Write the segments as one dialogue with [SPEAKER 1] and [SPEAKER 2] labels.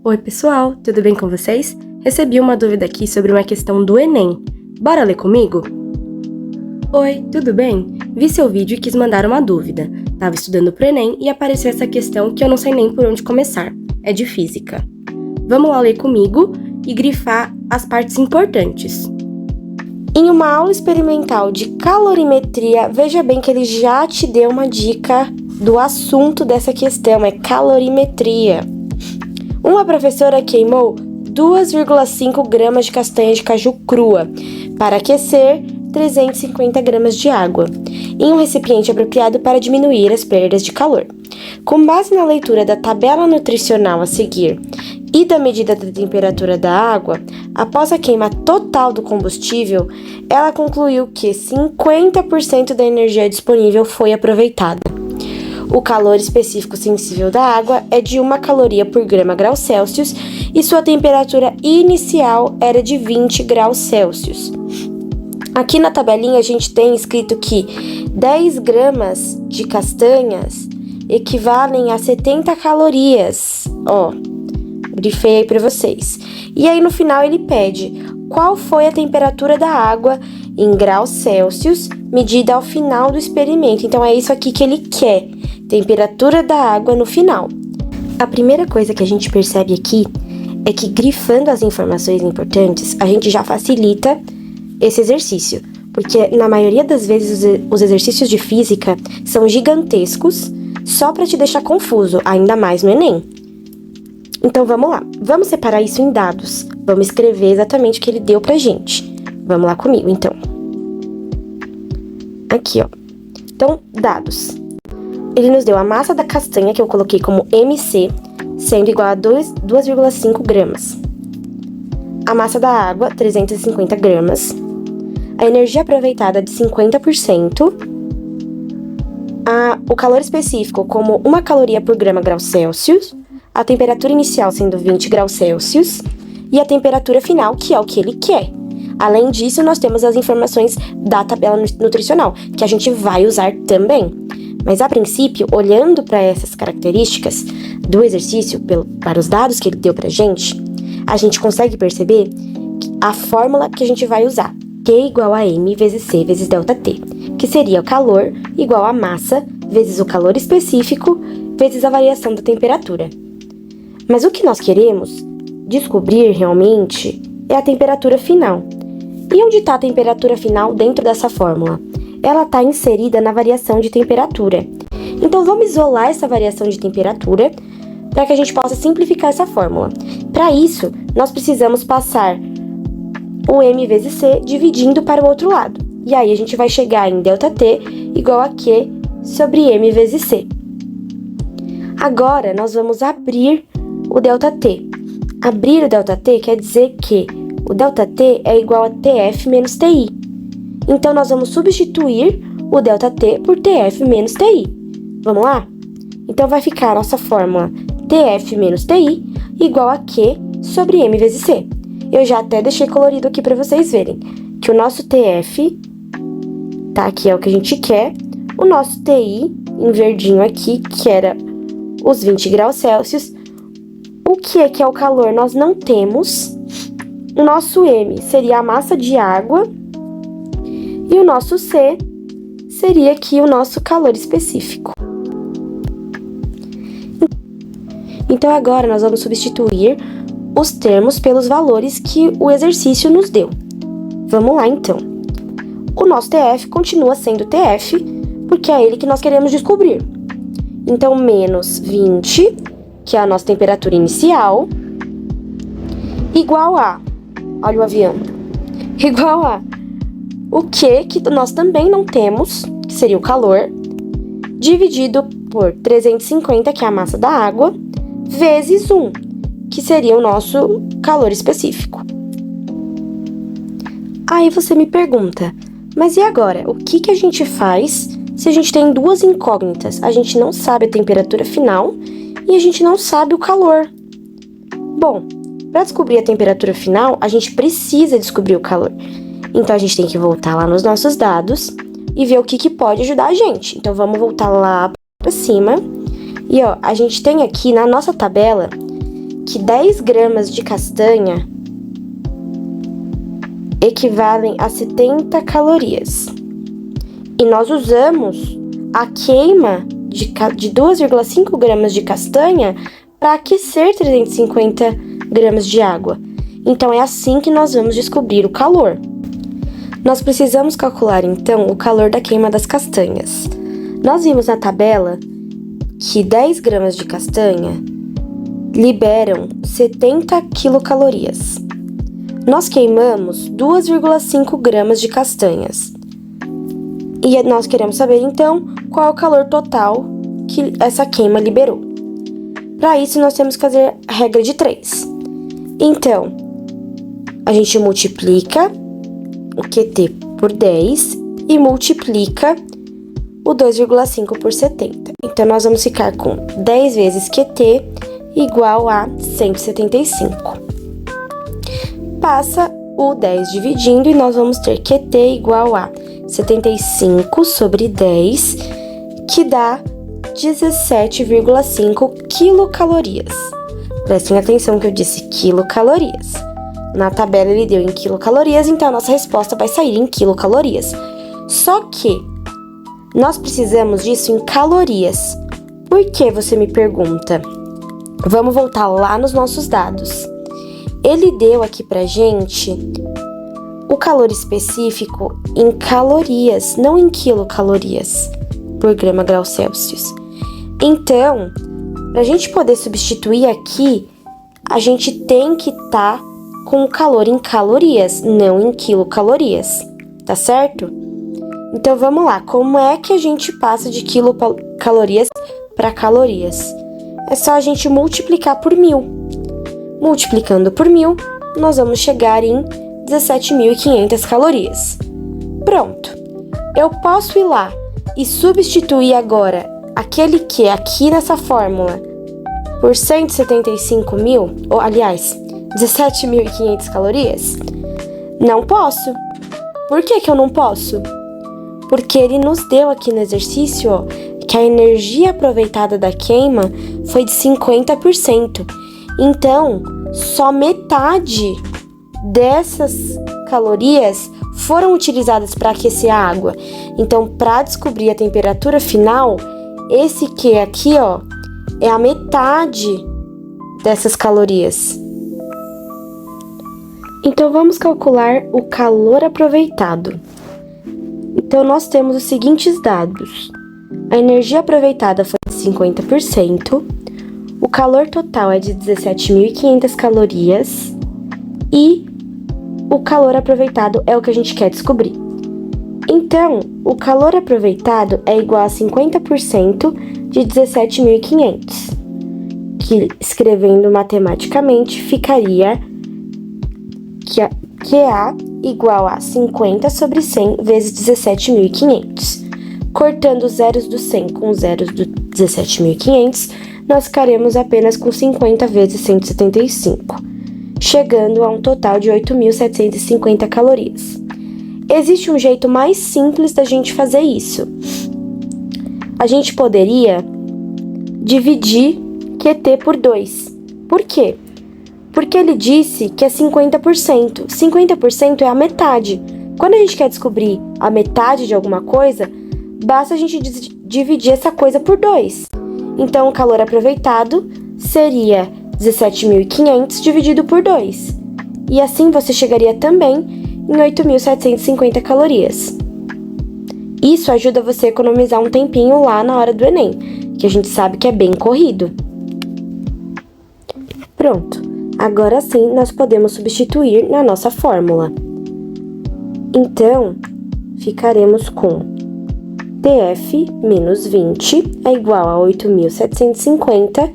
[SPEAKER 1] Oi pessoal, tudo bem com vocês? Recebi uma dúvida aqui sobre uma questão do Enem. Bora ler comigo? Oi, tudo bem? Vi seu vídeo e quis mandar uma dúvida. Tava estudando pro Enem e apareceu essa questão que eu não sei nem por onde começar. É de física. Vamos lá ler comigo e grifar as partes importantes. Em uma aula experimental de calorimetria, veja bem que ele já te deu uma dica do assunto dessa questão, é calorimetria. Uma professora queimou 2,5 gramas de castanha de caju crua para aquecer 350 gramas de água em um recipiente apropriado para diminuir as perdas de calor. Com base na leitura da tabela nutricional a seguir e da medida da temperatura da água, após a queima total do combustível, ela concluiu que 50% da energia disponível foi aproveitada. O calor específico sensível da água é de 1 caloria por grama grau Celsius e sua temperatura inicial era de 20 graus Celsius. Aqui na tabelinha a gente tem escrito que 10 gramas de castanhas equivalem a 70 calorias. Grifei aí para vocês. E aí no final ele pede qual foi a temperatura da água em graus Celsius medida ao final do experimento. Então é isso aqui que ele quer. Temperatura da água no final. A primeira coisa que a gente percebe aqui é que grifando as informações importantes, a gente já facilita esse exercício, porque na maioria das vezes os exercícios de física são gigantescos só para te deixar confuso, ainda mais no Enem. Então vamos lá, vamos separar isso em dados, vamos escrever exatamente o que ele deu pra gente. Vamos lá comigo, então. Aqui, Então, dados. Ele nos deu a massa da castanha, que eu coloquei como MC, sendo igual a 2,5 gramas. A massa da água, 350 gramas. A energia aproveitada de 50%. O calor específico como 1 caloria por grama grau Celsius. A temperatura inicial sendo 20 graus Celsius. E a temperatura final, que é o que ele quer. Além disso, nós temos as informações da tabela nutricional, que a gente vai usar também. Mas, a princípio, olhando para essas características do exercício, para os dados que ele deu para a gente consegue perceber a fórmula que a gente vai usar. Q igual a M vezes C vezes ΔT, que seria o calor igual a massa vezes o calor específico vezes a variação da temperatura. Mas o que nós queremos descobrir realmente é a temperatura final. E onde está a temperatura final dentro dessa fórmula? Ela está inserida na variação de temperatura. Então, vamos isolar essa variação de temperatura para que a gente possa simplificar essa fórmula. Para isso, nós precisamos passar o M vezes C dividindo para o outro lado. E aí, a gente vai chegar em ΔT igual a Q sobre M vezes C. Agora, nós vamos abrir o ΔT. Abrir o ΔT quer dizer que o ΔT é igual a TF menos TI. Então, nós vamos substituir o ΔT por TF menos TI. Vamos lá? Então, vai ficar a nossa fórmula TF menos TI igual a Q sobre M vezes C. Eu já até deixei colorido aqui para vocês verem que o nosso TF, aqui é o que a gente quer. O nosso TI, em verdinho aqui, que era os 20 graus Celsius. O que é o calor? Nós não temos. O nosso M seria a massa de água. E o nosso C seria aqui o nosso calor específico. Então, agora nós vamos substituir os termos pelos valores que o exercício nos deu. Vamos lá, então. O nosso TF continua sendo TF, porque é ele que nós queremos descobrir. Então, menos 20, que é a nossa temperatura inicial, igual a... Olha o avião. Igual a... O que nós também não temos, que seria o calor, dividido por 350, que é a massa da água, vezes 1, que seria o nosso calor específico. Aí você me pergunta, mas e agora? O que a gente faz se a gente tem duas incógnitas? A gente não sabe a temperatura final e a gente não sabe o calor. Bom, para descobrir a temperatura final, a gente precisa descobrir o calor. Então, a gente tem que voltar lá nos nossos dados e ver o que pode ajudar a gente. Então, vamos voltar lá para cima. E, a gente tem aqui na nossa tabela que 10 gramas de castanha equivalem a 70 calorias. E nós usamos a queima de 2,5 gramas de castanha para aquecer 350 gramas de água. Então, é assim que nós vamos descobrir o calor. Nós precisamos calcular, então, o calor da queima das castanhas. Nós vimos na tabela que 10 gramas de castanha liberam 70 quilocalorias. Nós queimamos 2,5 gramas de castanhas. E nós queremos saber, então, qual é o calor total que essa queima liberou. Para isso, nós temos que fazer a regra de 3. Então, a gente multiplica o QT por 10 e multiplica o 2,5 por 70. Então, nós vamos ficar com 10 vezes QT igual a 175. Passa o 10 dividindo e nós vamos ter QT igual a 75 sobre 10, que dá 17,5 quilocalorias. Prestem atenção que eu disse quilocalorias. Na tabela ele deu em quilocalorias, então a nossa resposta vai sair em quilocalorias. Só que nós precisamos disso em calorias. Por que, você me pergunta? Vamos voltar lá nos nossos dados. Ele deu aqui pra gente o calor específico em calorias, não em quilocalorias por grama grau Celsius. Então, pra gente poder substituir aqui, a gente tem que estar com o calor em calorias, não em quilocalorias, tá certo? Então vamos lá, como é que a gente passa de quilocalorias para calorias? É só a gente multiplicar por 1000. Multiplicando por 1000, nós vamos chegar em 17.500 calorias. Pronto. Eu posso ir lá e substituir agora aquele que é aqui nessa fórmula por 175.000, ou aliás, 17.500 calorias? Não posso. Por que que eu não posso? Porque ele nos deu aqui no exercício, ó, que a energia aproveitada da queima foi de 50%. Então, só metade dessas calorias foram utilizadas para aquecer a água. Então, para descobrir a temperatura final, esse Q aqui, ó, é a metade dessas calorias. Então, vamos calcular o calor aproveitado. Então, nós temos os seguintes dados. A energia aproveitada foi de 50%, o calor total é de 17.500 calorias e o calor aproveitado é o que a gente quer descobrir. Então, o calor aproveitado é igual a 50% de 17.500, que escrevendo matematicamente ficaria QA igual a 50 sobre 100 vezes 17.500. Cortando os zeros do 100 com os zeros do 17.500, nós ficaremos apenas com 50 vezes 175, chegando a um total de 8.750 calorias. Existe um jeito mais simples da gente fazer isso. A gente poderia dividir QT por 2. Por quê? Porque ele disse que é 50%. 50% é a metade. Quando a gente quer descobrir a metade de alguma coisa, basta a gente dividir essa coisa por 2. Então, o calor aproveitado seria 17.500 dividido por 2. E assim você chegaria também em 8.750 calorias. Isso ajuda você a economizar um tempinho lá na hora do Enem, que a gente sabe que é bem corrido. Pronto. Agora sim, nós podemos substituir na nossa fórmula. Então, ficaremos com TF menos 20 é igual a 8.750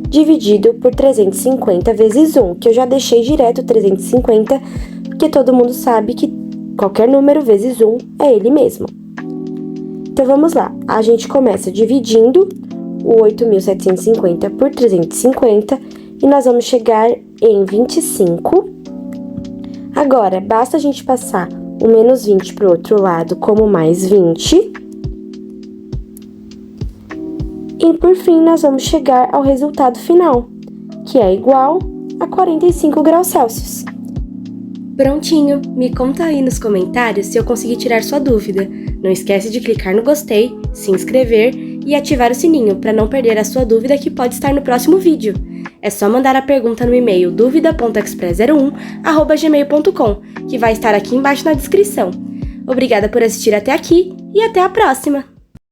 [SPEAKER 1] dividido por 350 vezes 1, que eu já deixei direto 350, porque todo mundo sabe que qualquer número vezes 1 é ele mesmo. Então, vamos lá. A gente começa dividindo o 8.750 por 350 e nós vamos chegar em 25. Agora, basta a gente passar o menos 20 para o outro lado como mais 20. E, por fim, nós vamos chegar ao resultado final, que é igual a 45 graus Celsius. Prontinho! Me conta aí nos comentários se eu consegui tirar sua dúvida. Não esquece de clicar no gostei, se inscrever e ativar o sininho para não perder a sua dúvida que pode estar no próximo vídeo. É só mandar a pergunta no e-mail duvida.express01@gmail.com, que vai estar aqui embaixo na descrição. Obrigada por assistir até aqui e até a próxima!